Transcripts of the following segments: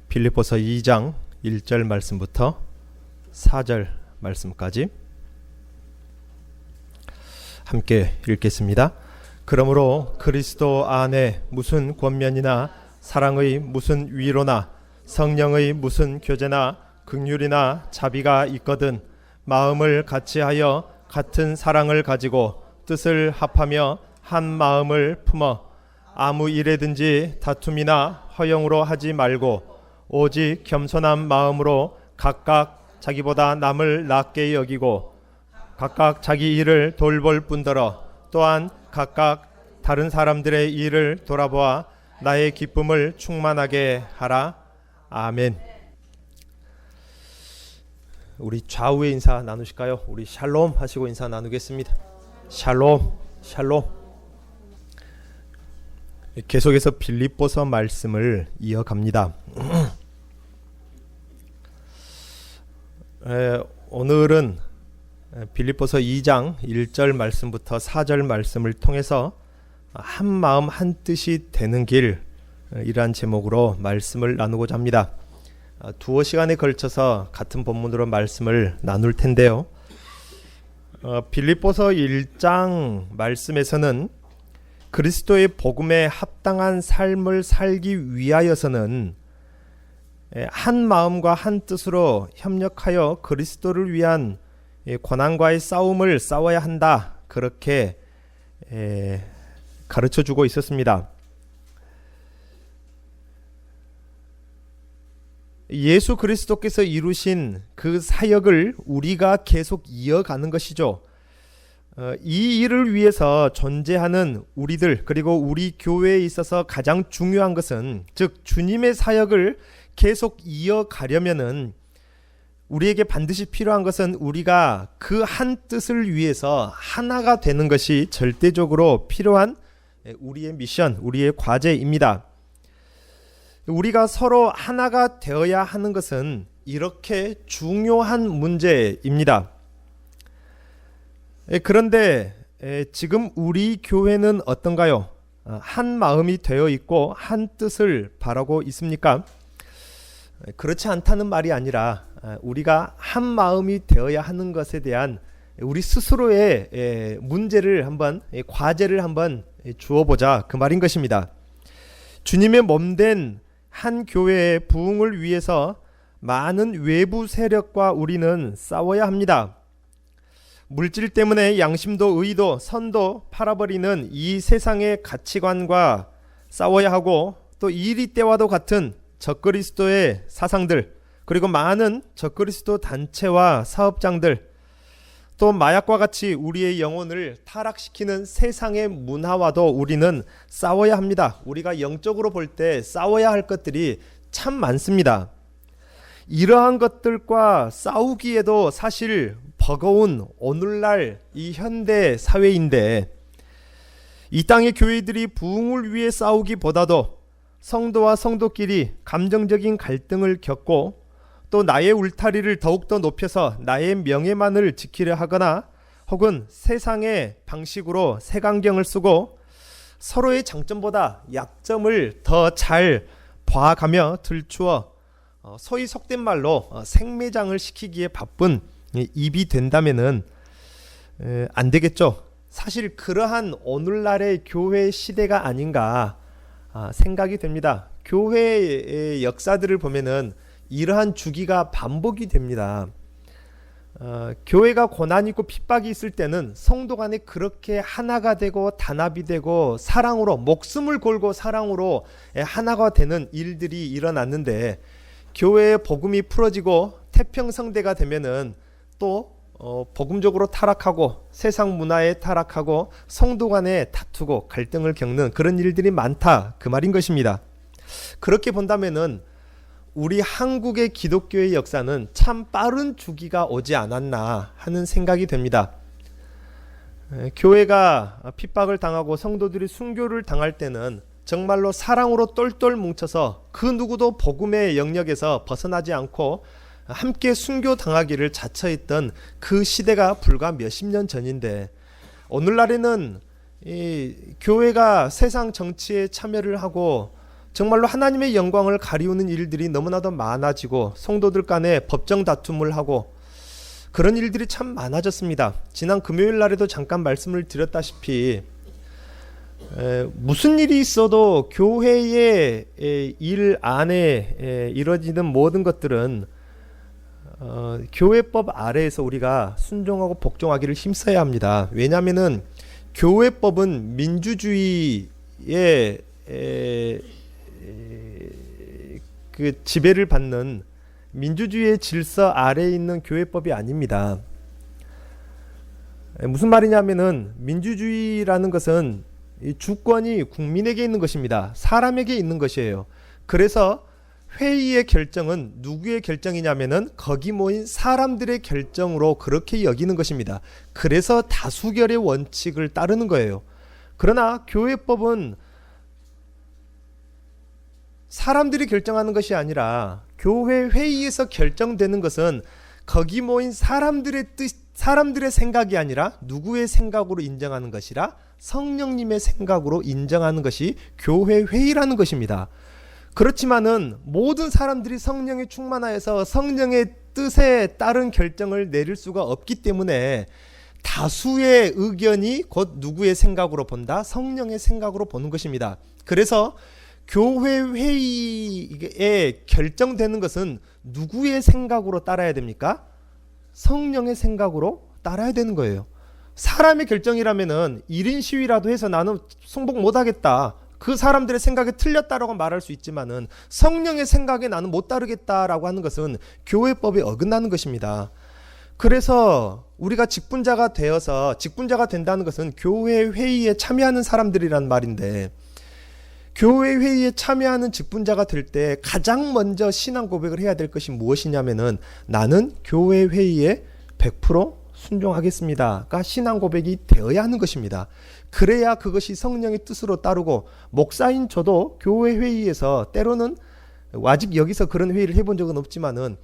빌립보서 2장 1절 말씀부터 4절 말씀까지 함께 읽겠습니다. 그러므로 그리스도 안에 무슨 권면이나 사랑의 무슨 위로나 성령의 무슨 교제나 긍휼이나 자비가 있거든 마음을 같이하여 같은 사랑을 가지고 뜻을 합하며 한 마음을 품어 아무 일에든지 다툼이나 허영으로 하지 말고 오직 겸손한 마음으로 각각 자기보다 남을 낮게 여기고 각각 자기 일을 돌볼 뿐더러 또한 각각 다른 사람들의 일을 돌아보아 나의 기쁨을 충만하게 하라. 아멘. 우리 좌우의 인사 나누실까요? 우리 샬롬 하시고 인사 나누겠습니다. 샬롬, 샬롬. 계속해서 빌립보서 말씀을 이어갑니다. 오늘은 빌립보서 2장 1절 말씀부터 4절 말씀을 통해서 한 마음 한 뜻이 되는 길 이란 제목으로 말씀을 나누고자 합니다. 두어 시간에 걸쳐서 같은 본문으로 말씀을 나눌 텐데요. 빌립보서 1장 말씀에서는 그리스도의 복음에 합당한 삶을 살기 위하여서는 한 마음과 한 뜻으로 협력하여 그리스도를 위한 고난과의 싸움을 싸워야 한다. 그렇게 가르쳐주고 있었습니다. 예수 그리스도께서 이루신 그 사역을 우리가 계속 이어가는 것이죠. 이 일을 위해서 존재하는 우리들 그리고 우리 교회에 있어서 가장 중요한 것은 즉 주님의 사역을 계속 이어가려면은 우리에게 반드시 필요한 것은 우리가 그 한 뜻을 위해서 하나가 되는 것이 절대적으로 필요한 우리의 미션, 우리의 과제입니다. 우리가 서로 하나가 되어야 하는 것은 이렇게 중요한 문제입니다. 그런데 지금 우리 교회는 어떤가요? 한 마음이 되어 있고 한 뜻을 바라고 있습니까? 그렇지 않다는 말이 아니라 우리가 한 마음이 되어야 하는 것에 대한 우리 스스로의 문제를 한번 과제를 한번 주어보자 그 말인 것입니다. 주님의 몸된 한 교회의 부흥을 위해서 많은 외부 세력과 우리는 싸워야 합니다. 물질 때문에 양심도 의도 선도 팔아버리는 이 세상의 가치관과 싸워야 하고 또 이리 때와도 같은 적그리스도의 사상들 그리고 많은 적그리스도 단체와 사업장들 또 마약과 같이 우리의 영혼을 타락시키는 세상의 문화와도 우리는 싸워야 합니다. 우리가 영적으로 볼 때 싸워야 할 것들이 참 많습니다. 이러한 것들과 싸우기에도 사실 버거운 오늘날 이 현대 사회인데 이 땅의 교회들이 부흥을 위해 싸우기보다도 성도와 성도끼리 감정적인 갈등을 겪고 또 나의 울타리를 더욱더 높여서 나의 명예만을 지키려 하거나 혹은 세상의 방식으로 색안경을 쓰고 서로의 장점보다 약점을 더 잘 봐가며 들추어 소위 속된 말로 생매장을 시키기에 바쁜 입이 된다면은 안 되겠죠. 사실 그러한 오늘날의 교회 시대가 아닌가 생각이 됩니다. 교회의 역사들을 보면은 이러한 주기가 반복이 됩니다. 교회가 고난이 있고 핍박이 있을 때는 성도 간에 그렇게 하나가 되고 단합이 되고 사랑으로 목숨을 걸고 사랑으로 하나가 되는 일들이 일어났는데 교회의 복음이 풀어지고 태평성대가 되면은 또 복음적으로 타락하고 세상 문화에 타락하고 성도 간에 다투고 갈등을 겪는 그런 일들이 많다 그 말인 것입니다. 그렇게 본다면은 우리 한국의 기독교의 역사는 참 빠른 주기가 오지 않았나 하는 생각이 됩니다. 교회가 핍박을 당하고 성도들이 순교를 당할 때는 정말로 사랑으로 똘똘 뭉쳐서 그 누구도 복음의 영역에서 벗어나지 않고 함께 순교 당하기를 자처했던 그 시대가 불과 몇십 년 전인데 오늘날에는 이 교회가 세상 정치에 참여를 하고 정말로 하나님의 영광을 가리우는 일들이 너무나도 많아지고 성도들 간에 법정 다툼을 하고 그런 일들이 참 많아졌습니다. 지난 금요일 날에도 잠깐 말씀을 드렸다시피 무슨 일이 있어도 교회의 일 안에 이루어지는 모든 것들은 교회법 아래에서 우리가 순종하고 복종하기를 힘써야 합니다. 왜냐하면은 교회법은 민주주의의 그 지배를 받는 민주주의의 질서 아래에 있는 교회법이 아닙니다. 무슨 말이냐면은 민주주의라는 것은 이 주권이 국민에게 있는 것입니다. 사람에게 있는 것이에요. 그래서 회의의 결정은 누구의 결정이냐면은 거기 모인 사람들의 결정으로 그렇게 여기는 것입니다. 그래서 다수결의 원칙을 따르는 거예요. 그러나 교회법은 사람들이 결정하는 것이 아니라 교회 회의에서 결정되는 것은 거기 모인 사람들의 뜻, 사람들의 생각이 아니라 누구의 생각으로 인정하는 것이라 성령님의 생각으로 인정하는 것이 교회 회의라는 것입니다. 그렇지만은 모든 사람들이 성령에 충만하여서 성령의 뜻에 따른 결정을 내릴 수가 없기 때문에 다수의 의견이 곧 누구의 생각으로 본다? 성령의 생각으로 보는 것입니다. 그래서 교회 회의에 결정되는 것은 누구의 생각으로 따라야 됩니까? 성령의 생각으로 따라야 되는 거예요. 사람의 결정이라면은 1인 시위라도 해서 나는 승복 못하겠다. 그 사람들의 생각이 틀렸다라고 말할 수 있지만은 성령의 생각에 나는 못 따르겠다라고 하는 것은 교회법에 어긋나는 것입니다. 그래서 우리가 직분자가 되어서 직분자가 된다는 것은 교회 회의에 참여하는 사람들이란 말인데 교회 회의에 참여하는 직분자가 될 때 가장 먼저 신앙 고백을 해야 될 것이 무엇이냐면은 나는 교회 회의에 100% 순종하겠습니다가 신앙 고백이 되어야 하는 것입니다. 그래야 그것이 성령의 뜻으로 따르고 목사인 저도 교회 회의에서 때로는 아직 여기서 그런 회의를 해본 적은 없지만은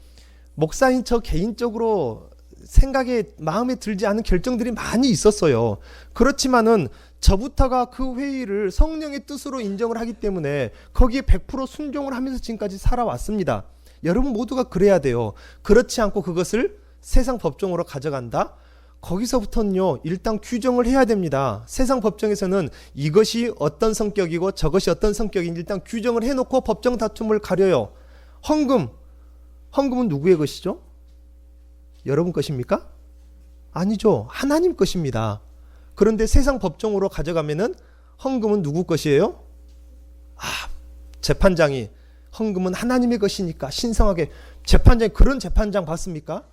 목사인 저 개인적으로 생각에 마음에 들지 않은 결정들이 많이 있었어요. 그렇지만은 저부터가 그 회의를 성령의 뜻으로 인정을 하기 때문에 거기에 100% 순종을 하면서 지금까지 살아왔습니다. 여러분 모두가 그래야 돼요. 그렇지 않고 그것을 세상 법정으로 가져간다? 거기서부터는요 일단 규정을 해야 됩니다. 세상 법정에서는 이것이 어떤 성격이고 저것이 어떤 성격인지 일단 규정을 해놓고 법정 다툼을 가려요. 헌금은 누구의 것이죠? 여러분 것입니까? 아니죠. 하나님 것입니다. 그런데 세상 법정으로 가져가면은 헌금은 누구 것이에요? 재판장이 헌금은 하나님의 것이니까 신성하게 재판장이 그런 재판장 봤습니까?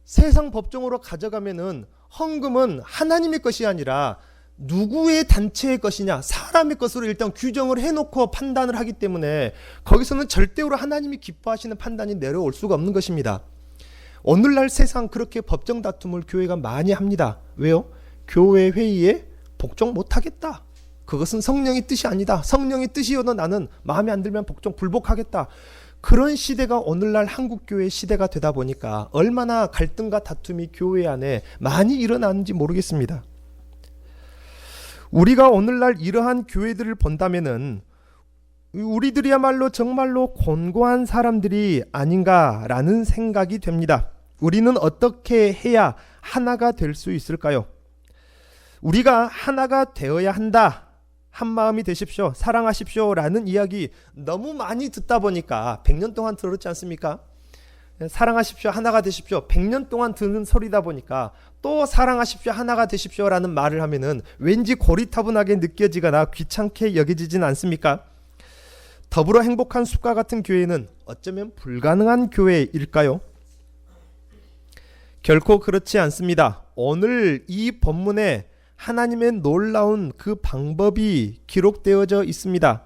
세상 법정으로 가져가면은 헌금은 하나님의 것이 아니라 누구의 단체의 것이냐 사람의 것으로 일단 규정을 해놓고 판단을 하기 때문에 거기서는 절대로 하나님이 기뻐하시는 판단이 내려올 수가 없는 것입니다. 오늘날 세상 그렇게 법정 다툼을 교회가 많이 합니다. 왜요? 교회 회의에 복종 못하겠다. 그것은 성령의 뜻이 아니다. 성령의 뜻이어도 나는 마음에 안 들면 복종 불복하겠다. 그런 시대가 오늘날 한국교회의 시대가 되다 보니까 얼마나 갈등과 다툼이 교회 안에 많이 일어나는지 모르겠습니다. 우리가 오늘날 이러한 교회들을 본다면은 우리들이야말로 정말로 곤고한 사람들이 아닌가라는 생각이 됩니다. 우리는 어떻게 해야 하나가 될 수 있을까요? 우리가 하나가 되어야 한다. 한 마음이 되십시오. 사랑하십시오. 라는 이야기 너무 많이 듣다 보니까 100년 동안 들었지 않습니까? 사랑하십시오. 하나가 되십시오. 100년 동안 듣는 소리다 보니까 또 사랑하십시오. 하나가 되십시오. 라는 말을 하면은 왠지 고리타분하게 느껴지거나 귀찮게 여겨지진 않습니까? 더불어 행복한 숲과 같은 교회는 어쩌면 불가능한 교회일까요? 결코 그렇지 않습니다. 오늘 이 본문에 하나님의 놀라운 그 방법이 기록되어져 있습니다.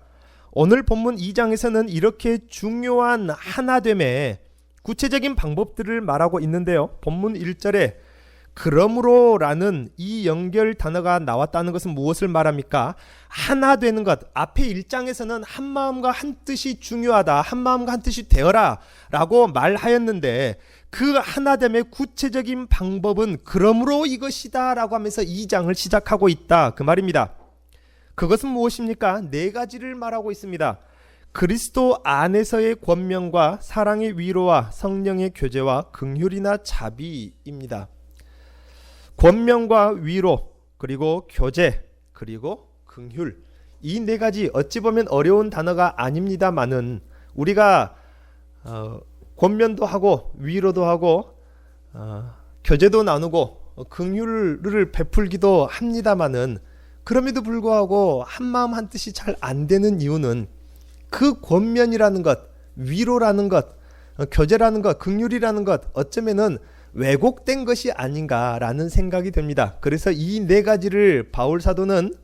오늘 본문 2장에서는 이렇게 중요한 하나됨의 구체적인 방법들을 말하고 있는데요. 본문 1절에 그러므로 라는 이 연결 단어가 나왔다는 것은 무엇을 말합니까? 하나 되는 것. 앞에 1장에서는 한 마음과 한 뜻이 중요하다. 한 마음과 한 뜻이 되어라 라고 말하였는데 그 하나됨의 구체적인 방법은 그러므로 이것이다 라고 하면서 2장을 시작하고 있다 그 말입니다. 그것은 무엇입니까? 네 가지를 말하고 있습니다. 그리스도 안에서의 권면과 사랑의 위로와 성령의 교제와 긍휼이나 자비입니다. 권면과 위로, 그리고 교제, 그리고 긍휼. 이 네 가지 어찌 보면 어려운 단어가 아닙니다만은 우리가 권면도 하고 위로도 하고 교제도 나누고 긍휼을 베풀기도 합니다마는 그럼에도 불구하고 한마음 한뜻이 잘 안 되는 이유는 그 권면이라는 것, 위로라는 것, 교제라는 것, 긍휼이라는 것 어쩌면은 왜곡된 것이 아닌가라는 생각이 듭니다. 그래서 이 네 가지를 바울 사도는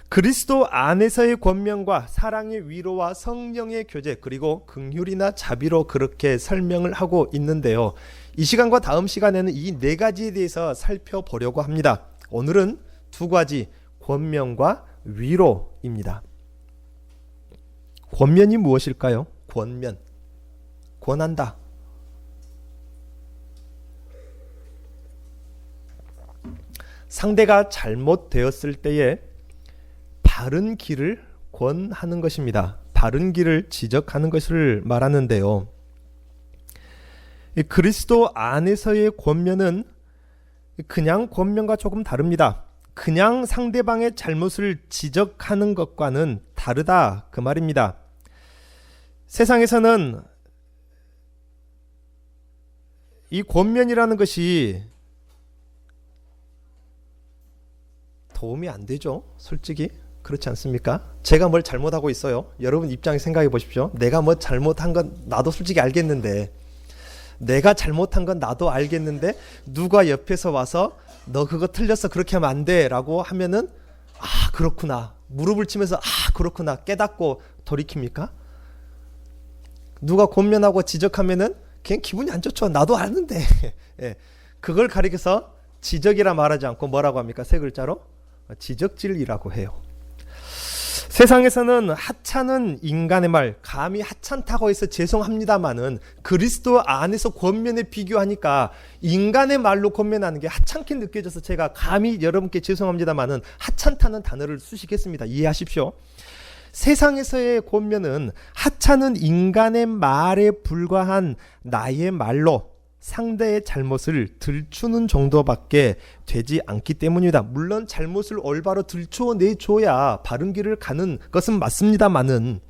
그리스도 안에서의 권면과 사랑의 위로와 성령의 교제 그리고 긍휼이나 자비로 그렇게 설명을 하고 있는데요. 이 시간과 다음 시간에는 이 네 가지에 대해서 살펴보려고 합니다. 오늘은 두 가지, 권면과 위로입니다. 권면이 무엇일까요? 권면, 권한다. 상대가 잘못되었을 때에 바른 길을 권하는 것입니다. 바른 길을 지적하는 것을 말하는데요. 그리스도 안에서의 권면은 그냥 권면과 조금 다릅니다. 그냥 상대방의 잘못을 지적하는 것과는 다르다 그 말입니다. 세상에서는 이 권면이라는 것이 도움이 안 되죠. 솔직히 그렇지 않습니까? 제가 뭘 잘못하고 있어요. 여러분 입장에 생각해 보십시오. 내가 뭐 잘못한 건 나도 솔직히 알겠는데 내가 잘못한 건 나도 알겠는데 누가 옆에서 와서 너 그거 틀렸어 그렇게 하면 안 돼 라고 하면은 아 그렇구나 무릎을 치면서 아 그렇구나 깨닫고 돌이킵니까? 누가 권면하고 지적하면은 그냥 기분이 안 좋죠. 나도 아는데 예. 그걸 가리켜서 지적이라 말하지 않고 뭐라고 합니까? 세 글자로 지적질이라고 해요. 세상에서는 하찮은 인간의 말, 감히 하찮다고 해서 죄송합니다마는 그리스도 안에서 권면에 비교하니까 인간의 말로 권면하는 게 하찮게 느껴져서 제가 감히 여러분께 죄송합니다마는 하찮다는 단어를 수식했습니다. 이해하십시오. 세상에서의 권면은 하찮은 인간의 말에 불과한 나의 말로 상대의 잘못을 들추는 정도밖에 되지 않기 때문이다. 물론 잘못을 올바로 들추어내줘야 바른 길을 가는 것은 맞습니다만은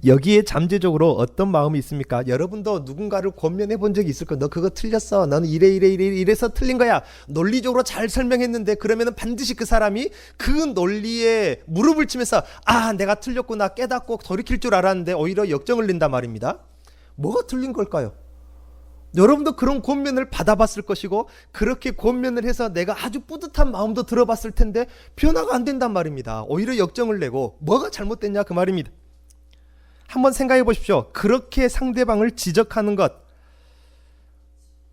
여기에 잠재적으로 어떤 마음이 있습니까? 여러분도 누군가를 권면해 본 적이 있을 거예요. 너 그거 틀렸어. 너는 이래서 틀린 거야. 논리적으로 잘 설명했는데 그러면은 반드시 그 사람이 그 논리에 무릎을 치면서 아 내가 틀렸구나 깨닫고 돌이킬 줄 알았는데 오히려 역정을 낸단 말입니다. 뭐가 틀린 걸까요? 여러분도 그런 권면을 받아봤을 것이고 그렇게 권면을 해서 내가 아주 뿌듯한 마음도 들어봤을 텐데 변화가 안 된단 말입니다. 오히려 역정을 내고 뭐가 잘못됐냐 그 말입니다. 한번 생각해 보십시오. 그렇게 상대방을 지적하는 것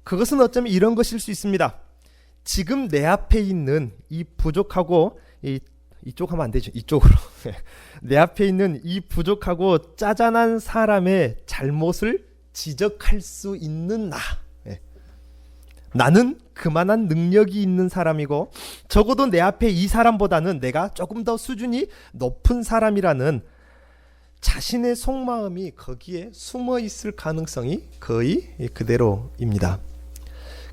그것은 어쩌면 이런 것일 수 있습니다. 지금 내 앞에 있는 이 부족하고 이쪽 하면 안 되죠. 이쪽으로 내 앞에 있는 이 부족하고 짜잔한 사람의 잘못을 지적할 수 있는 나. 나는 그만한 능력이 있는 사람이고 적어도 내 앞에 이 사람보다는 내가 조금 더 수준이 높은 사람이라는 자신의 속마음이 거기에 숨어 있을 가능성이 거의 그대로입니다.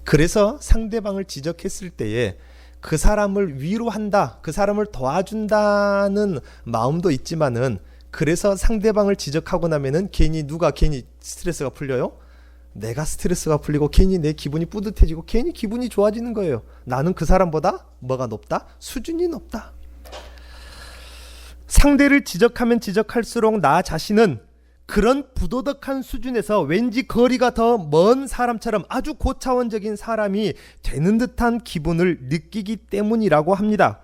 그래서 상대방을 지적했을 때에 그 사람을 위로한다, 그 사람을 도와준다는 마음도 있지만은 그래서 상대방을 지적하고 나면은 누가 괜히 스트레스가 풀려요? 내가 스트레스가 풀리고 괜히 내 기분이 뿌듯해지고 괜히 기분이 좋아지는 거예요. 나는 그 사람보다 뭐가 높다? 수준이 높다. 상대를 지적하면 지적할수록 나 자신은 그런 부도덕한 수준에서 왠지 거리가 더 먼 사람처럼 아주 고차원적인 사람이 되는 듯한 기분을 느끼기 때문이라고 합니다.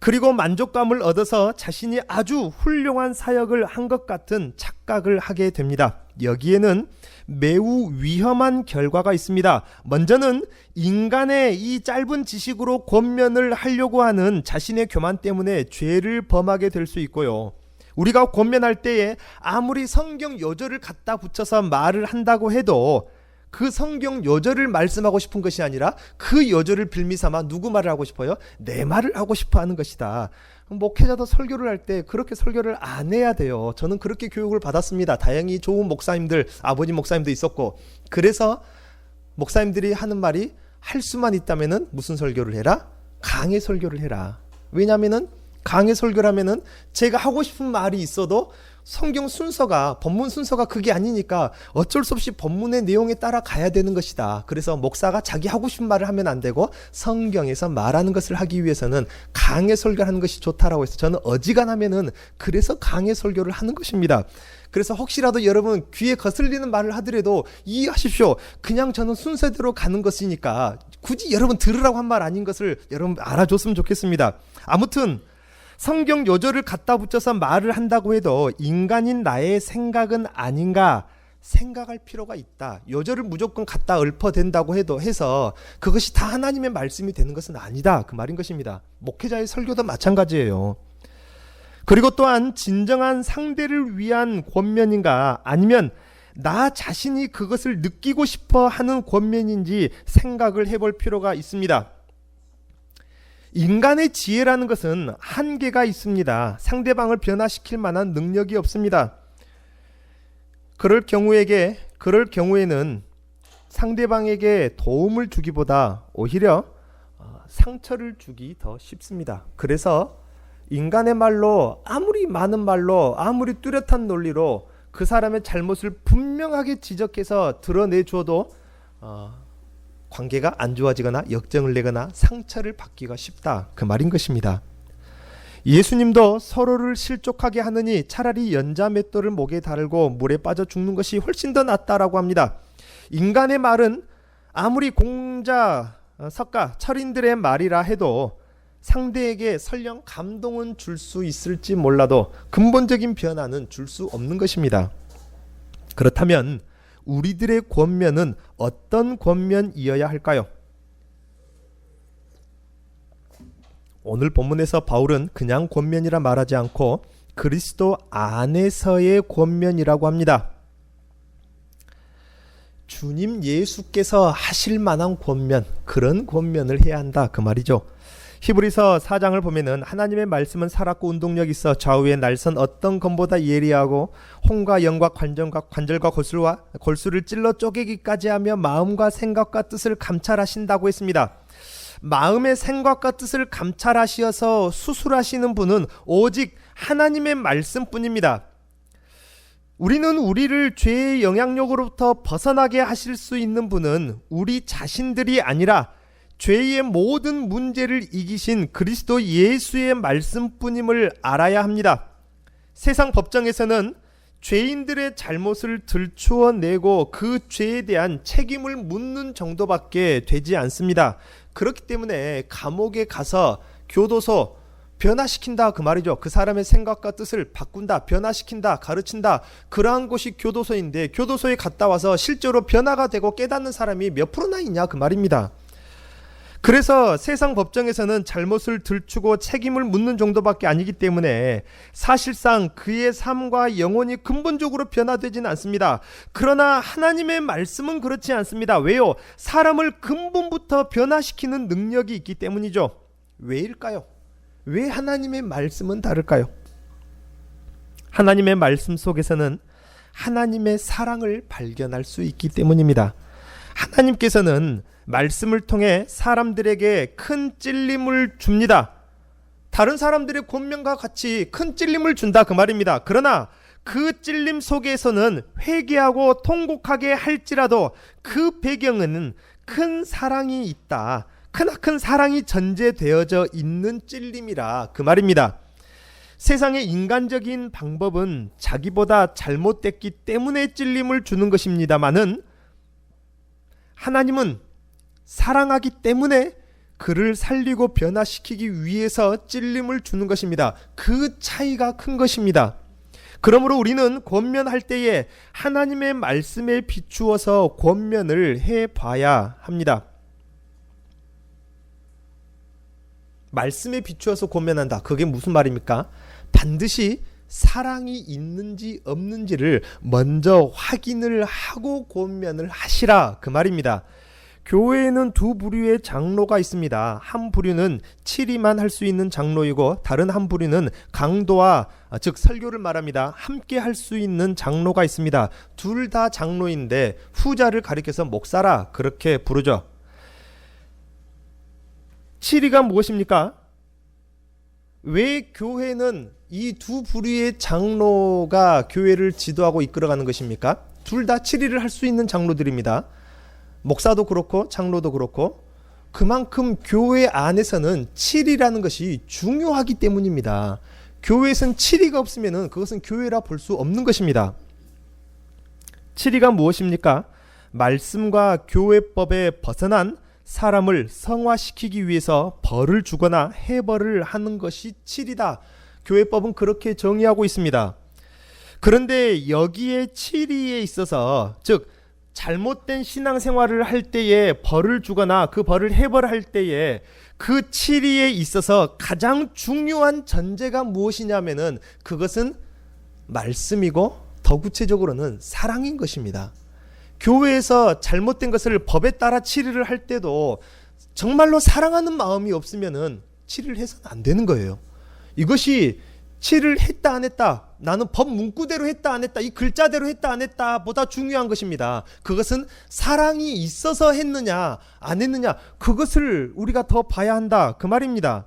그리고 만족감을 얻어서 자신이 아주 훌륭한 사역을 한 것 같은 착각을 하게 됩니다. 여기에는 매우 위험한 결과가 있습니다. 먼저는 인간의 이 짧은 지식으로 권면을 하려고 하는 자신의 교만 때문에 죄를 범하게 될 수 있고요. 우리가 권면할 때에 아무리 성경 요절을 갖다 붙여서 말을 한다고 해도 그 성경 요절을 말씀하고 싶은 것이 아니라 그 요절을 빌미삼아 누구 말을 하고 싶어요? 내 말을 하고 싶어 하는 것이다. 목회자도 설교를 할 때 그렇게 설교를 안 해야 돼요. 저는 그렇게 교육을 받았습니다. 다행히 좋은 목사님들, 아버님 목사님도 있었고, 그래서 목사님들이 하는 말이 할 수만 있다면은 무슨 설교를 해라? 강의 설교를 해라. 왜냐면은 강의 설교를 하면은 제가 하고 싶은 말이 있어도 성경 순서가, 본문 순서가 그게 아니니까 어쩔 수 없이 본문의 내용에 따라 가야 되는 것이다. 그래서 목사가 자기 하고 싶은 말을 하면 안 되고 성경에서 말하는 것을 하기 위해서는 강의 설교를 하는 것이 좋다라고 해서 저는 어지간하면은 그래서 강의 설교를 하는 것입니다. 그래서 혹시라도 여러분 귀에 거슬리는 말을 하더라도 이해하십시오. 그냥 저는 순서대로 가는 것이니까 굳이 여러분 들으라고 한 말 아닌 것을 여러분 알아줬으면 좋겠습니다. 아무튼 성경 요절을 갖다 붙여서 말을 한다고 해도 인간인 나의 생각은 아닌가 생각할 필요가 있다. 요절을 무조건 갖다 읊어댄다고 해서 그것이 다 하나님의 말씀이 되는 것은 아니다. 그 말인 것입니다. 목회자의 설교도 마찬가지예요. 그리고 또한 진정한 상대를 위한 권면인가 아니면 나 자신이 그것을 느끼고 싶어 하는 권면인지 생각을 해볼 필요가 있습니다. 인간의 지혜라는 것은 한계가 있습니다. 상대방을 변화시킬 만한 능력이 없습니다. 그럴 경우에는 상대방에게 도움을 주기보다 오히려 상처를 주기 더 쉽습니다. 그래서 인간의 말로 아무리 많은 말로 아무리 뚜렷한 논리로 그 사람의 잘못을 분명하게 지적해서 드러내줘도 관계가 안 좋아지거나 역정을 내거나 상처를 받기가 쉽다. 그 말인 것입니다. 예수님도 서로를 실족하게 하느니 차라리 연자 맷돌을 목에 달고 물에 빠져 죽는 것이 훨씬 더 낫다라고 합니다. 인간의 말은 아무리 공자, 석가, 철인들의 말이라 해도 상대에게 설령 감동은 줄 수 있을지 몰라도 근본적인 변화는 줄 수 없는 것입니다. 그렇다면 우리들의 권면은 어떤 권면이어야 할까요? 오늘 본문에서 바울은 그냥 권면이라 말하지 않고 그리스도 안에서의 권면이라고 합니다. 주님 예수께서 하실 만한 권면, 그런 권면을 해야 한다 그 말이죠. 히브리서 4장을 보면은 하나님의 말씀은 살았고 운동력이 있어 좌우의 날선 어떤 검보다 예리하고 혼과 영과 관절과 골수를 찔러 쪼개기까지 하며 마음과 생각과 뜻을 감찰하신다고 했습니다. 마음의 생각과 뜻을 감찰하시어서 수술하시는 분은 오직 하나님의 말씀뿐입니다. 우리는 우리를 죄의 영향력으로부터 벗어나게 하실 수 있는 분은 우리 자신들이 아니라 죄의 모든 문제를 이기신 그리스도 예수의 말씀뿐임을 알아야 합니다. 세상 법정에서는 죄인들의 잘못을 들추어내고 그 죄에 대한 책임을 묻는 정도밖에 되지 않습니다. 그렇기 때문에 감옥에 가서 교도소 변화시킨다 그 말이죠. 그 사람의 생각과 뜻을 바꾼다, 변화시킨다, 가르친다, 그러한 곳이 교도소인데 교도소에 갔다 와서 실제로 변화가 되고 깨닫는 사람이 몇 프로나 있냐 그 말입니다. 그래서 세상 법정에서는 잘못을 들추고 책임을 묻는 정도밖에 아니기 때문에 사실상 그의 삶과 영혼이 근본적으로 변화되지는 않습니다. 그러나 하나님의 말씀은 그렇지 않습니다. 왜요? 사람을 근본부터 변화시키는 능력이 있기 때문이죠. 왜일까요? 왜 하나님의 말씀은 다를까요? 하나님의 말씀 속에서는 하나님의 사랑을 발견할 수 있기 때문입니다. 하나님께서는 말씀을 통해 사람들에게 큰 찔림을 줍니다. 다른 사람들의 권면과 같이 큰 찔림을 준다 그 말입니다. 그러나 그 찔림 속에서는 회개하고 통곡하게 할지라도 그 배경에는 큰 사랑이 있다. 크나큰 사랑이 전제되어져 있는 찔림이라 그 말입니다. 세상의 인간적인 방법은 자기보다 잘못됐기 때문에 찔림을 주는 것입니다마는 하나님은 사랑하기 때문에 그를 살리고 변화시키기 위해서 찔림을 주는 것입니다. 그 차이가 큰 것입니다. 그러므로 우리는 권면할 때에 하나님의 말씀에 비추어서 권면을 해봐야 합니다. 말씀에 비추어서 권면한다. 그게 무슨 말입니까? 반드시 사랑이 있는지 없는지를 먼저 확인을 하고 권면을 하시라, 그 말입니다. 교회에는 두 부류의 장로가 있습니다. 한 부류는 치리만 할 수 있는 장로이고, 다른 한 부류는 강도와 즉 설교를 말합니다. 함께 할 수 있는 장로가 있습니다. 둘 다 장로인데 후자를 가리켜서 목사라 그렇게 부르죠. 치리가 무엇입니까? 왜 교회는 이 두 부류의 장로가 교회를 지도하고 이끌어가는 것입니까? 둘 다 치리를 할 수 있는 장로들입니다. 목사도 그렇고 장로도 그렇고, 그만큼 교회 안에서는 치리라는 것이 중요하기 때문입니다. 교회에선 치리가 없으면 그것은 교회라 볼 수 없는 것입니다. 치리가 무엇입니까? 말씀과 교회법에 벗어난 사람을 성화시키기 위해서 벌을 주거나 해벌을 하는 것이 치리다. 교회법은 그렇게 정의하고 있습니다. 그런데 여기에 치리에 있어서, 즉 잘못된 신앙생활을 할 때에 벌을 주거나 그 벌을 해벌할 때에 그 치리에 있어서 가장 중요한 전제가 무엇이냐면은 그것은 말씀이고 더 구체적으로는 사랑인 것입니다. 교회에서 잘못된 것을 법에 따라 치리를 할 때도 정말로 사랑하는 마음이 없으면은 치리를 해서는 안 되는 거예요. 이것이 치리를 했다 안 했다, 나는 법 문구대로 했다 안 했다, 이 글자대로 했다 안 했다 보다 중요한 것입니다. 그것은 사랑이 있어서 했느냐 안 했느냐, 그것을 우리가 더 봐야 한다, 그 말입니다.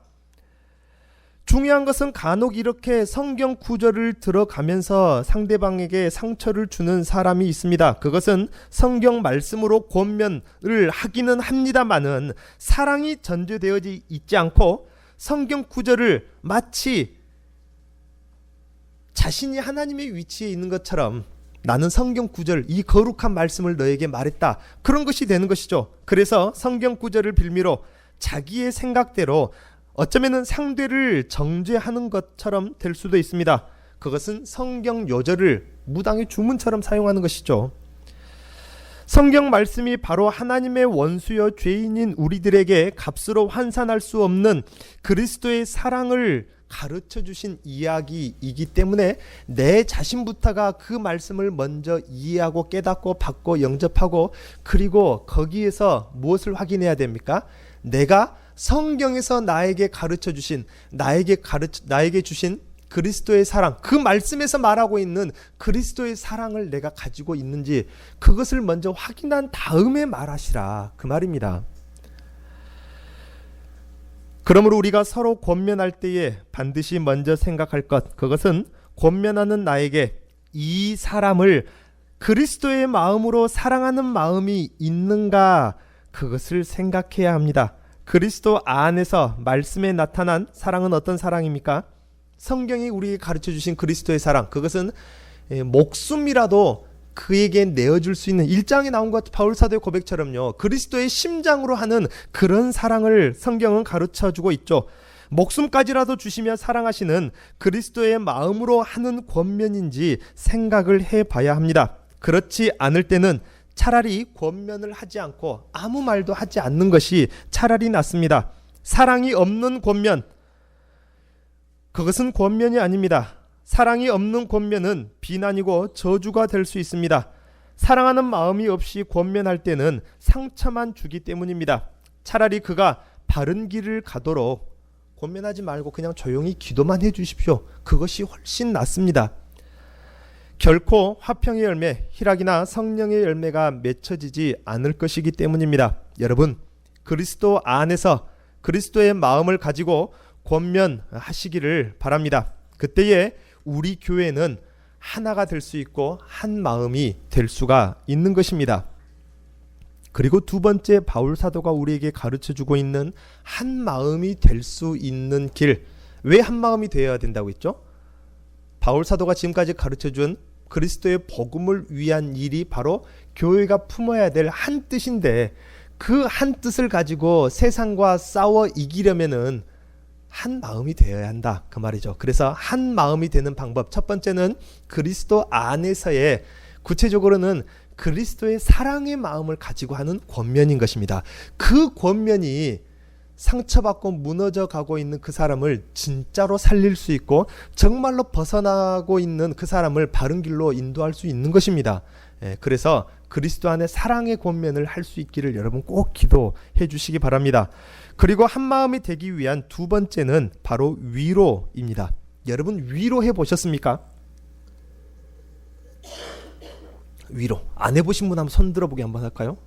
중요한 것은 간혹 이렇게 성경 구절을 들어가면서 상대방에게 상처를 주는 사람이 있습니다. 그것은 성경 말씀으로 권면을 하기는 합니다마는 사랑이 전제되어지 있지 않고 성경 구절을 마치 자신이 하나님의 위치에 있는 것처럼 나는 성경 구절, 이 거룩한 말씀을 너에게 말했다, 그런 것이 되는 것이죠. 그래서 성경 구절을 빌미로 자기의 생각대로 어쩌면 상대를 정죄하는 것처럼 될 수도 있습니다. 그것은 성경 요절을 무당의 주문처럼 사용하는 것이죠. 성경 말씀이 바로 하나님의 원수여 죄인인 우리들에게 값으로 환산할 수 없는 그리스도의 사랑을 가르쳐 주신 이야기이기 때문에 내 자신부터가 그 말씀을 먼저 이해하고 깨닫고 받고 영접하고, 그리고 거기에서 무엇을 확인해야 됩니까? 내가 성경에서 나에게 가르쳐 주신, 나에게 주신 그리스도의 사랑, 그 말씀에서 말하고 있는 그리스도의 사랑을 내가 가지고 있는지 그것을 먼저 확인한 다음에 말하시라, 그 말입니다. 그러므로 우리가 서로 권면할 때에 반드시 먼저 생각할 것, 그것은 권면하는 나에게 이 사람을 그리스도의 마음으로 사랑하는 마음이 있는가, 그것을 생각해야 합니다. 그리스도 안에서 말씀에 나타난 사랑은 어떤 사랑입니까? 성경이 우리에게 가르쳐 주신 그리스도의 사랑, 그것은 목숨이라도 그에게 내어줄 수 있는, 1장에 나온 것 바울 사도의 고백처럼요, 그리스도의 심장으로 하는 그런 사랑을 성경은 가르쳐주고 있죠. 목숨까지라도 주시며 사랑하시는 그리스도의 마음으로 하는 권면인지 생각을 해봐야 합니다. 그렇지 않을 때는 차라리 권면을 하지 않고 아무 말도 하지 않는 것이 차라리 낫습니다. 사랑이 없는 권면, 그것은 권면이 아닙니다. 사랑이 없는 권면은 비난이고 저주가 될 수 있습니다. 사랑하는 마음이 없이 권면할 때는 상처만 주기 때문입니다. 차라리 그가 바른 길을 가도록 권면하지 말고 그냥 조용히 기도만 해 주십시오. 그것이 훨씬 낫습니다. 결코 화평의 열매, 희락이나 성령의 열매가 맺혀지지 않을 것이기 때문입니다. 여러분, 그리스도 안에서 그리스도의 마음을 가지고 권면하시기를 바랍니다. 그때에 우리 교회는 하나가 될 수 있고 한 마음이 될 수가 있는 것입니다. 그리고 두 번째, 바울 사도가 우리에게 가르쳐주고 있는 한 마음이 될 수 있는 길. 왜 한 마음이 되어야 된다고 했죠? 바울 사도가 지금까지 가르쳐준 그리스도의 복음을 위한 일이 바로 교회가 품어야 될 한 뜻인데, 그 한 뜻을 가지고 세상과 싸워 이기려면은 한 마음이 되어야 한다, 그 말이죠. 그래서 한 마음이 되는 방법, 첫 번째는 그리스도 안에서의, 구체적으로는 그리스도의 사랑의 마음을 가지고 하는 권면인 것입니다. 그 권면이 상처받고 무너져 가고 있는 그 사람을 진짜로 살릴 수 있고 정말로 벗어나고 있는 그 사람을 바른 길로 인도할 수 있는 것입니다. 그래서 그리스도 안에 사랑의 권면을 할 수 있기를 여러분 꼭 기도해 주시기 바랍니다. 그리고 한 마음이 되기 위한 두 번째는 바로 위로입니다. 여러분 위로해 보셨습니까? 위로 안 해보신 분 한번 손 들어보기 한번 할까요?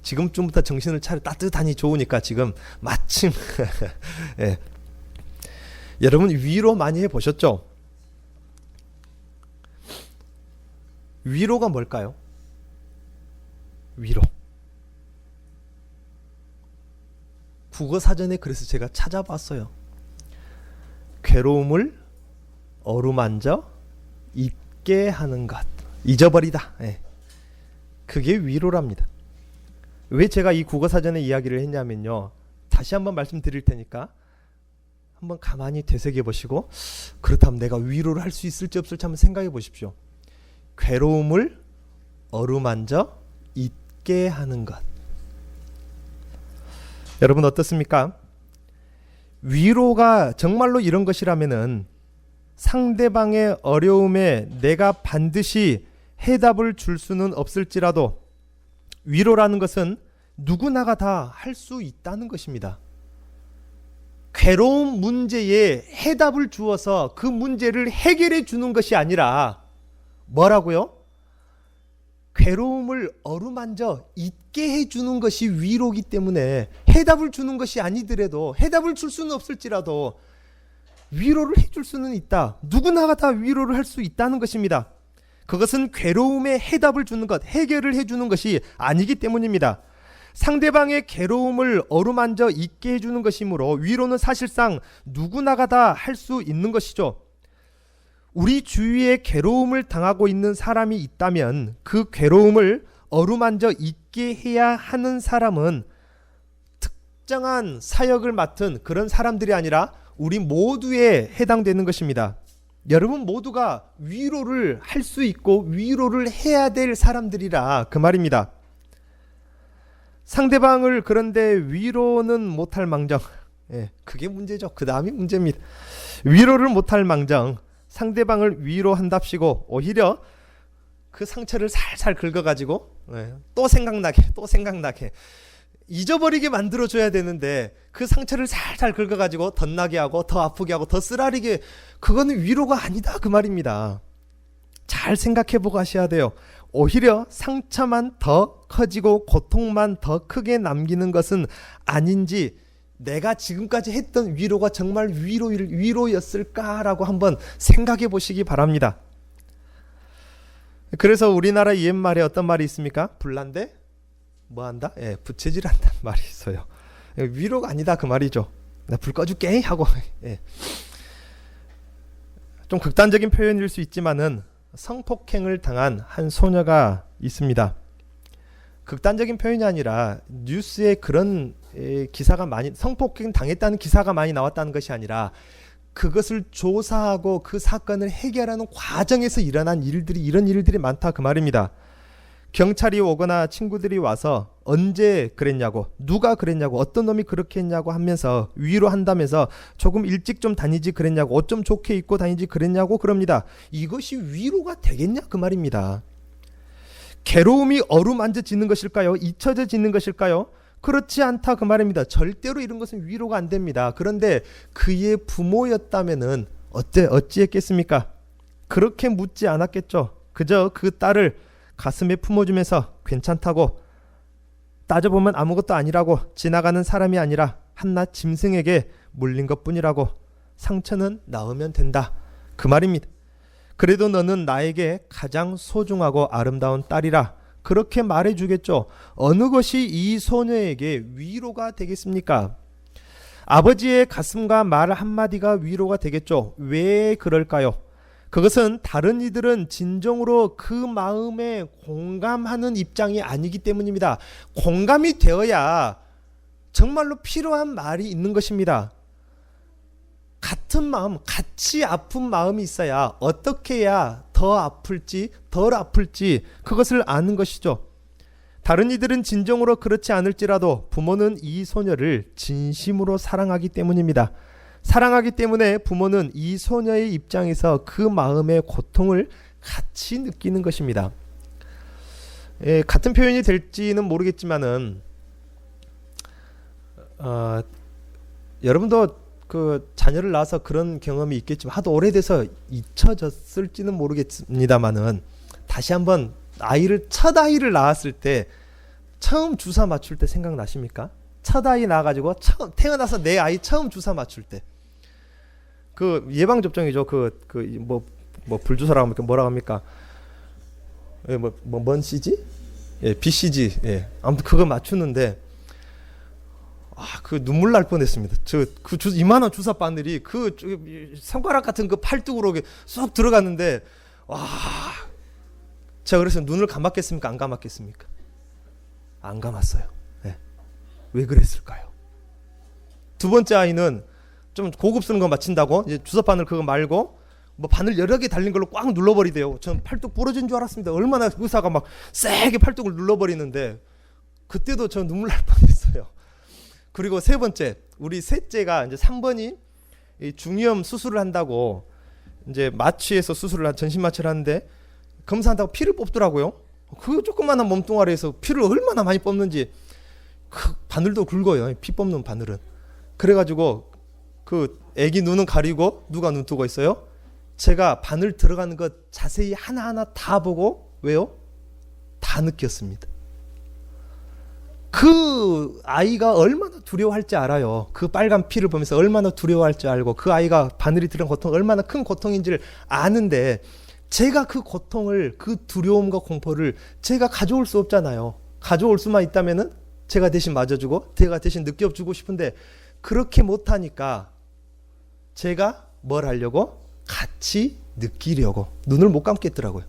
지금쯤부터 정신을 차려 따뜻하니 좋으니까 지금 마침 여러분 위로 많이 해보셨죠? 위로가 뭘까요? 위로 국어사전에 그래서 제가 찾아봤어요. 괴로움을 어루만져 잊게 하는 것, 잊어버리다. 그게 위로랍니다. 왜 제가 이 국어사전의 이야기를 했냐면요, 다시 한번 말씀드릴 테니까 한번 가만히 되새겨 보시고 그렇다면 내가 위로를 할 수 있을지 없을지 한번 생각해 보십시오. 괴로움을 어루만져 잊게 하는 것. 여러분 어떻습니까? 위로가 정말로 이런 것이라면은 상대방의 어려움에 내가 반드시 해답을 줄 수는 없을지라도 위로라는 것은 누구나가 다 할 수 있다는 것입니다. 괴로운 문제에 해답을 주어서 그 문제를 해결해 주는 것이 아니라 뭐라고요? 괴로움을 어루만져 잊게 해주는 것이 위로이기 때문에 해답을 주는 것이 아니더라도 해답을 줄 수는 없을지라도 위로를 해줄 수는 있다. 누구나가 다 위로를 할 수 있다는 것입니다. 그것은 괴로움에 해답을 주는 것, 해결을 해주는 것이 아니기 때문입니다. 상대방의 괴로움을 어루만져 잊게 해주는 것이므로 위로는 사실상 누구나가 다 할 수 있는 것이죠. 우리 주위에 괴로움을 당하고 있는 사람이 있다면 그 괴로움을 어루만져 잊게 해야 하는 사람은 특정한 사역을 맡은 그런 사람들이 아니라 우리 모두에 해당되는 것입니다. 여러분 모두가 위로를 할 수 있고 위로를 해야 될 사람들이라 그 말입니다. 상대방을 그런데 위로는 못할 망정, 그게 문제죠. 그 다음이 문제입니다. 위로를 못할 망정 상대방을 위로한답시고 오히려 그 상처를 살살 긁어가지고 또 생각나게 잊어버리게 만들어줘야 되는데 그 상처를 살살 긁어가지고 덧나게 하고 더 아프게 하고 더 쓰라리게, 그거는 위로가 아니다 그 말입니다. 잘 생각해보고 하셔야 돼요. 오히려 상처만 더 커지고 고통만 더 크게 남기는 것은 아닌지, 내가 지금까지 했던 위로가 정말 위로였을까라고 한번 생각해 보시기 바랍니다. 그래서 우리나라 옛말에 어떤 말이 있습니까? 불난데 뭐한다? 부채질한다는 말이 있어요. 위로가 아니다 그 말이죠. 나 불 꺼줄게 하고 좀 극단적인 표현일 수 있지만은 성폭행을 당한 한 소녀가 있습니다. 극단적인 표현이 아니라 뉴스에 그런 기사가 많이, 성폭행 당했다는 기사가 많이 나왔다는 것이 아니라 그것을 조사하고 그 사건을 해결하는 과정에서 일어난 일들이, 이런 일들이 많다 그 말입니다. 경찰이 오거나 친구들이 와서 언제 그랬냐고, 누가 그랬냐고, 어떤 놈이 그렇게 했냐고 하면서 위로한다면서 조금 일찍 좀 다니지 그랬냐고, 옷 좀 좋게 입고 다니지 그랬냐고 그럽니다. 이것이 위로가 되겠냐 그 말입니다. 괴로움이 어루만져지는 것일까요? 잊혀져지는 것일까요? 그렇지 않다 그 말입니다. 절대로 이런 것은 위로가 안 됩니다. 그런데 그의 부모였다면은 어찌했겠습니까? 그렇게 묻지 않았겠죠. 그저 그 딸을 가슴에 품어주면서 괜찮다고, 따져보면 아무것도 아니라고, 지나가는 사람이 아니라 한낱 짐승에게 물린 것뿐이라고, 상처는 나으면 된다 그 말입니다. 그래도 너는 나에게 가장 소중하고 아름다운 딸이라, 그렇게 말해주겠죠. 어느 것이 이 소녀에게 위로가 되겠습니까? 아버지의 가슴과 말 한마디가 위로가 되겠죠. 왜 그럴까요? 그것은 다른 이들은 진정으로 그 마음에 공감하는 입장이 아니기 때문입니다. 공감이 되어야 정말로 필요한 말이 있는 것입니다. 같은 마음, 같이 아픈 마음이 있어야 어떻게 해야 더 아플지 덜 아플지 그것을 아는 것이죠. 다른 이들은 진정으로 그렇지 않을지라도 부모는 이 소녀를 진심으로 사랑하기 때문입니다. 사랑하기 때문에 부모는 이 소녀의 입장에서 그 마음의 고통을 같이 느끼는 것입니다. 같은 표현이 될지는 모르겠지만은 여러분도 그 자녀를 낳아서 그런 경험이 있겠지만 하도 오래돼서 잊혀졌을지는 모르겠습니다만은 다시 한번 첫 아이를 낳았을 때 처음 주사 맞출 때 생각나십니까? 첫 아이 낳아가지고 태어나서 내 아이 처음 주사 맞출 때 그 예방 접종이죠. 뭐 불주사라고 합니까? 뭐라고 합니까? 뭔 CG? BCG. 아무튼 그거 맞추는데 그 눈물 날 뻔했습니다. 이만한 주사 바늘이 손가락 같은 그 팔뚝으로 쏙 들어갔는데 제가 그래서 눈을 감았겠습니까? 안 감았겠습니까? 안 감았어요. 왜 그랬을까요? 두 번째 아이는 좀 고급스러운 거 맞춘다고 이제 주사 바늘 그거 말고 뭐 바늘 여러 개 달린 걸로 꽉 눌러버리대요. 전 팔뚝 부러진 줄 알았습니다. 얼마나 의사가 막 세게 팔뚝을 눌러버리는데 그때도 저 눈물 날 뻔했어요. 그리고 세 번째, 우리 셋째가 이제 3번이 중이염 수술을 한다고 이제 마취해서 전신 마취를 하는데 검사한다고 피를 뽑더라고요. 그 조그마한 몸뚱아리에서 피를 얼마나 많이 뽑는지 그 바늘도 굵어요. 피 뽑는 바늘은. 그래가지고 그 애기 눈은 가리고 누가 눈 뜨고 있어요? 제가 바늘 들어가는 것 자세히 하나하나 다 보고 왜요? 다 느꼈습니다. 그 아이가 얼마나 두려워할지 알아요. 그 빨간 피를 보면서 얼마나 두려워할지 알고 그 아이가 바늘이 들은 고통 얼마나 큰 고통인지를 아는데 제가 그 고통을 그 두려움과 공포를 제가 가져올 수 없잖아요. 가져올 수만 있다면은 제가 대신 맞아주고 제가 대신 느껴주고 싶은데 그렇게 못하니까 제가 뭘 하려고? 같이 느끼려고 눈을 못 감겠더라고요.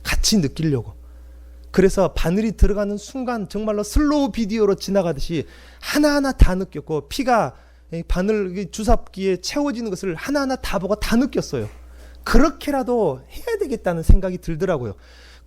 같이 느끼려고. 그래서 바늘이 들어가는 순간 정말로 슬로우 비디오로 지나가듯이 하나하나 다 느꼈고 피가 바늘 주사기에 채워지는 것을 하나하나 다 보고 다 느꼈어요. 그렇게라도 해야 되겠다는 생각이 들더라고요.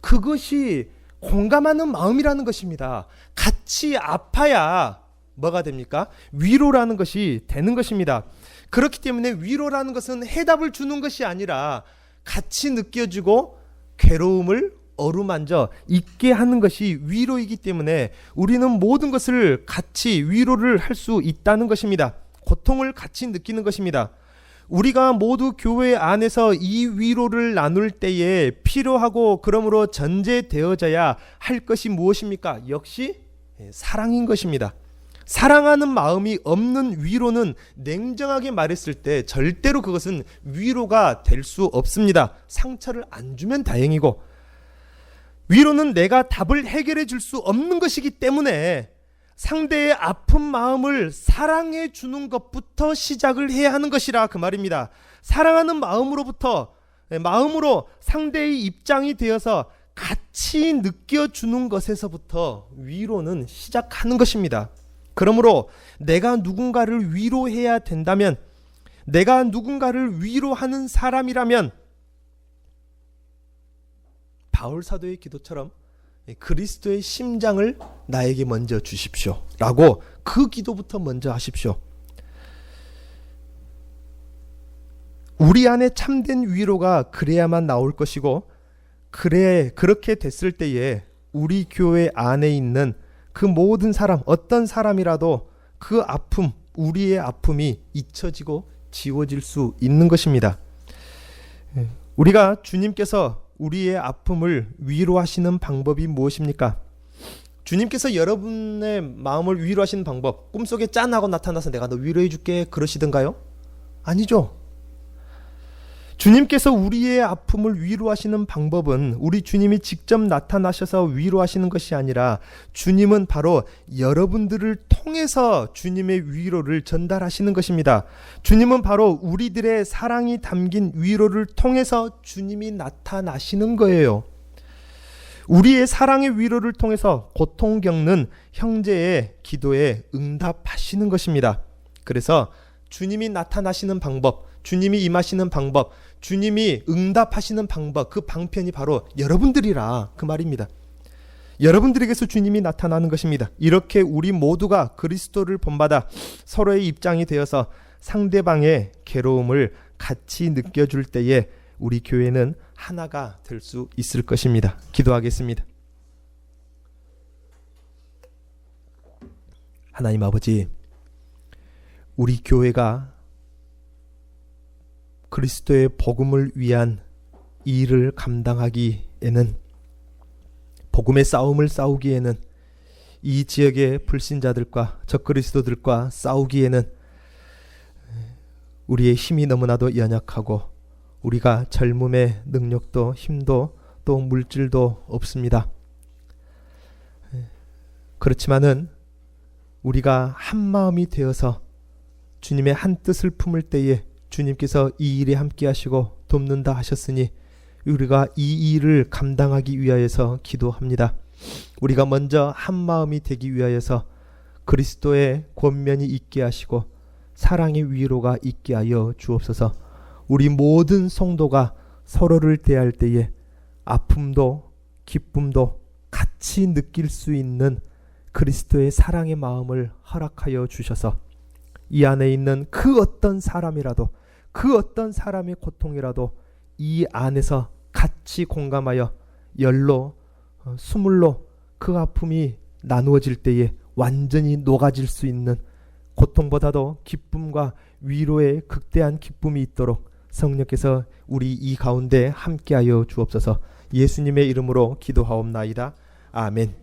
그것이 공감하는 마음이라는 것입니다. 같이 아파야 뭐가 됩니까? 위로라는 것이 되는 것입니다. 그렇기 때문에 위로라는 것은 해답을 주는 것이 아니라 같이 느껴지고 괴로움을 어루만져 잊게 하는 것이 위로이기 때문에 우리는 모든 것을 같이 위로를 할 수 있다는 것입니다. 고통을 같이 느끼는 것입니다. 우리가 모두 교회 안에서 이 위로를 나눌 때에 필요하고 그러므로 전제되어져야 할 것이 무엇입니까? 역시 사랑인 것입니다. 사랑하는 마음이 없는 위로는 냉정하게 말했을 때 절대로 그것은 위로가 될 수 없습니다. 상처를 안 주면 다행이고 위로는 내가 답을 해결해 줄 수 없는 것이기 때문에 상대의 아픈 마음을 사랑해 주는 것부터 시작을 해야 하는 것이라 그 말입니다. 사랑하는 마음으로 상대의 입장이 되어서 같이 느껴주는 것에서부터 위로는 시작하는 것입니다. 그러므로 내가 누군가를 위로해야 된다면, 내가 누군가를 위로하는 사람이라면 바울 사도의 기도처럼 그리스도의 심장을 나에게 먼저 주십시오 라고 그 기도부터 먼저 하십시오. 우리 안에 참된 위로가 그래야만 나올 것이고 그렇게 됐을 때에 우리 교회 안에 있는 그 모든 사람, 어떤 사람이라도 그 아픔, 우리의 아픔이 잊혀지고 지워질 수 있는 것입니다. 우리가 주님께서 우리의 아픔을 위로하시는 방법이 무엇입니까? 주님께서 여러분의 마음을 위로하시는 방법, 꿈속에 짠하고 나타나서 내가 너 위로해 줄게 그러시던가요? 아니죠. 주님께서 우리의 아픔을 위로하시는 방법은 우리 주님이 직접 나타나셔서 위로하시는 것이 아니라 주님은 바로 여러분들을 통해서 주님의 위로를 전달하시는 것입니다. 주님은 바로 우리들의 사랑이 담긴 위로를 통해서 주님이 나타나시는 거예요. 우리의 사랑의 위로를 통해서 고통 겪는 형제의 기도에 응답하시는 것입니다. 그래서 주님이 나타나시는 방법, 주님이 임하시는 방법, 주님이 응답하시는 방법, 그 방편이 바로 여러분들이라 그 말입니다. 여러분들에게서 주님이 나타나는 것입니다. 이렇게 우리 모두가 그리스도를 본받아 서로의 입장이 되어서 상대방의 괴로움을 같이 느껴줄 때에 우리 교회는 하나가 될 수 있을 것입니다. 기도하겠습니다. 하나님 아버지, 우리 교회가 그리스도의 복음을 위한 이 일을 감당하기에는, 복음의 싸움을 싸우기에는, 이 지역의 불신자들과 적그리스도들과 싸우기에는 우리의 힘이 너무나도 연약하고 우리가 젊음의 능력도 힘도 또 물질도 없습니다. 그렇지만은 우리가 한 마음이 되어서 주님의 한 뜻을 품을 때에 주님께서 이 일에 함께 하시고 돕는다 하셨으니 우리가 이 일을 감당하기 위하여서 기도합니다. 우리가 먼저 한 마음이 되기 위하여서 그리스도의 권면이 있게 하시고 사랑의 위로가 있게 하여 주옵소서. 우리 모든 성도가 서로를 대할 때에 아픔도 기쁨도 같이 느낄 수 있는 그리스도의 사랑의 마음을 허락하여 주셔서 이 안에 있는 그 어떤 사람이라도, 그 어떤 사람의 고통이라도 이 안에서 같이 공감하여 열로 수물로 그 아픔이 나누어질 때에 완전히 녹아질 수 있는, 고통보다도 기쁨과 위로의 극대한 기쁨이 있도록 성령께서 우리 이 가운데 함께하여 주옵소서. 예수님의 이름으로 기도하옵나이다. 아멘.